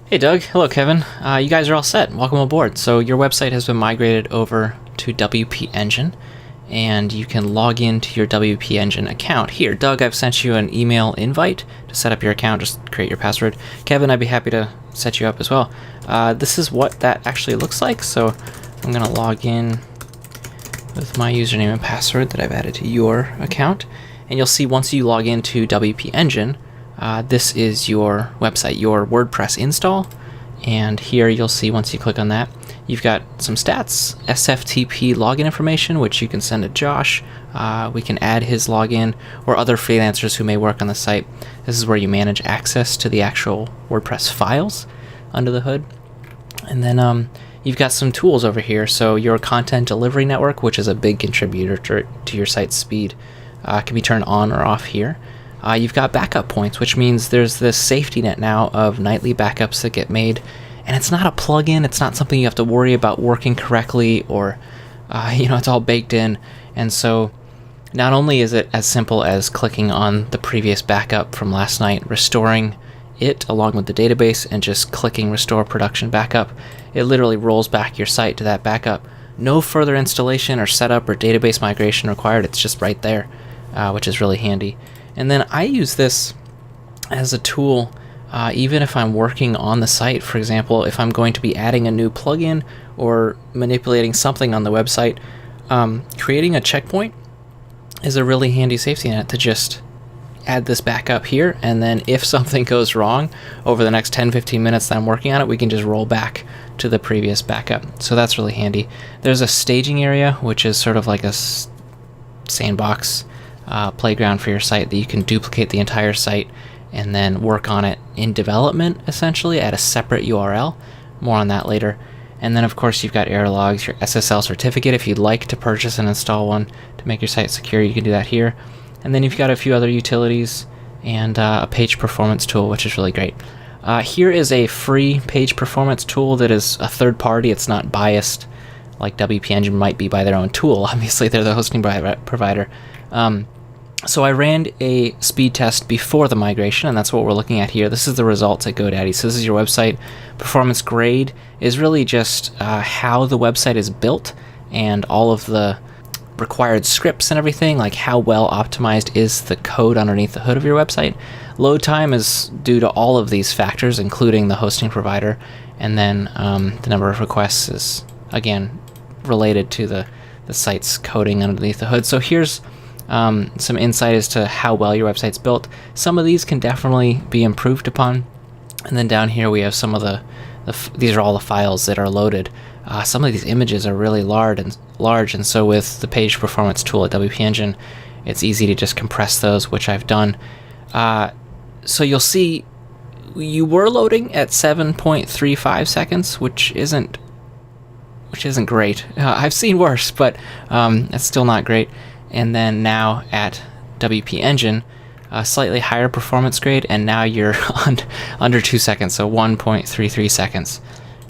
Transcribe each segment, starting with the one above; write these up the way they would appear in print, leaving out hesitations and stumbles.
Hey Doug, hello Kevin. You guys are all set. Welcome aboard. So your website has been migrated over to WP Engine, and you can log into your WP Engine account. Here, Doug, I've sent you an email invite to set up your account. Just create your password. Kevin, I'd be happy to set you up as well. This is what that actually looks like. So I'm going to log in with my username and password that I've added to your account. And you'll see once you log into WP Engine, this is your website, your WordPress install, and here you'll see once you click on that, you've got some stats, SFTP login information, which you can send to Josh. We can add his login or other freelancers who may work on the site. This is where you manage access to the actual WordPress files under the hood. And then you've got some tools over here. So your content delivery network, which is a big contributor to your site's speed, can be turned on or off here. You've got backup points, which means there's this safety net now of nightly backups that get made, and it's not a plugin. It's not something you have to worry about working correctly, or it's all baked in. And so not only is it as simple as clicking on the previous backup from last night, restoring it along with the database, and just clicking restore production backup, it literally rolls back your site to that backup. No further installation or setup or database migration required. It's just right there, which is really handy. And then I use this as a tool even if I'm working on the site. For example, if I'm going to be adding a new plugin or manipulating something on the website, creating a checkpoint is a really handy safety net to just add this back up here, and then if something goes wrong over the next 10-15 minutes that I'm working on it, we can just roll back to the previous backup. So that's really handy. There's a staging area, which is sort of like a sandbox playground for your site that you can duplicate the entire site and then work on it in development, essentially at a separate URL. More on that later. And then of course you've got error logs, your SSL certificate. If you'd like to purchase and install one to make your site secure, you can do that here. And then you've got a few other utilities and a page performance tool, which is really great. Here is a free page performance tool that is a third party. It's not biased like WP Engine might be by their own tool. Obviously they're the hosting provider. So I ran a speed test before the migration, and that's what we're looking at here. This is the results at GoDaddy. So this is your website. Performance grade is really just how the website is built and all of the required scripts and everything, like how well optimized is the code underneath the hood of your website. Load time is due to all of these factors, including the hosting provider, and then the number of requests is, again, related to the site's coding underneath the hood. So here's some insight as to how well your website's built. Some of these can definitely be improved upon. And then down here we have some of these are all the files that are loaded. Some of these images are really large, and so with the page performance tool at WP Engine, it's easy to just compress those, which I've done. So you'll see you were loading at 7.35 seconds, which isn't great. I've seen worse, but that's still not great. And then now at WP Engine, a slightly higher performance grade, and now you're under 2 seconds, so 1.33 seconds,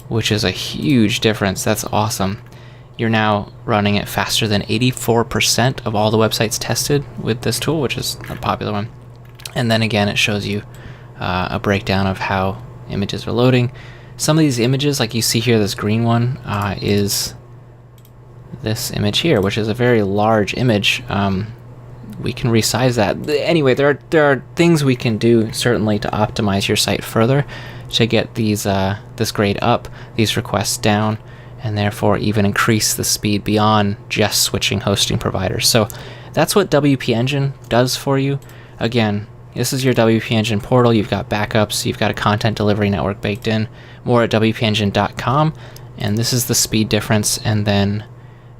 which is a huge difference. That's awesome. You're now running it faster than 84% of all the websites tested with this tool, which is a popular one. And then again, it shows you a breakdown of how images are loading. Some of these images, like you see here, this green one is this image here, which is a very large image. We can resize that. Anyway, there are things we can do certainly to optimize your site further to get these this grade up, these requests down, and therefore even increase the speed beyond just switching hosting providers. So that's what WP Engine does for you. Again, this is your WP Engine portal. You've got backups, you've got a content delivery network baked in, more at wpengine.com, and this is the speed difference. And then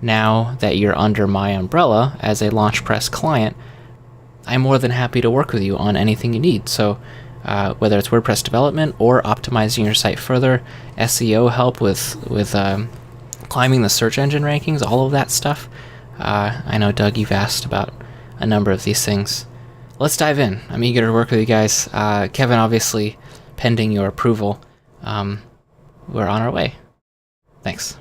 now that you're under my umbrella as a LaunchPress client, I'm more than happy to work with you on anything you need. So whether it's WordPress development or optimizing your site further, SEO help with climbing the search engine rankings, all of that stuff. I know, Doug, you've asked about a number of these things. Let's dive in. I'm eager to work with you guys. Kevin, obviously, pending your approval, we're on our way. Thanks.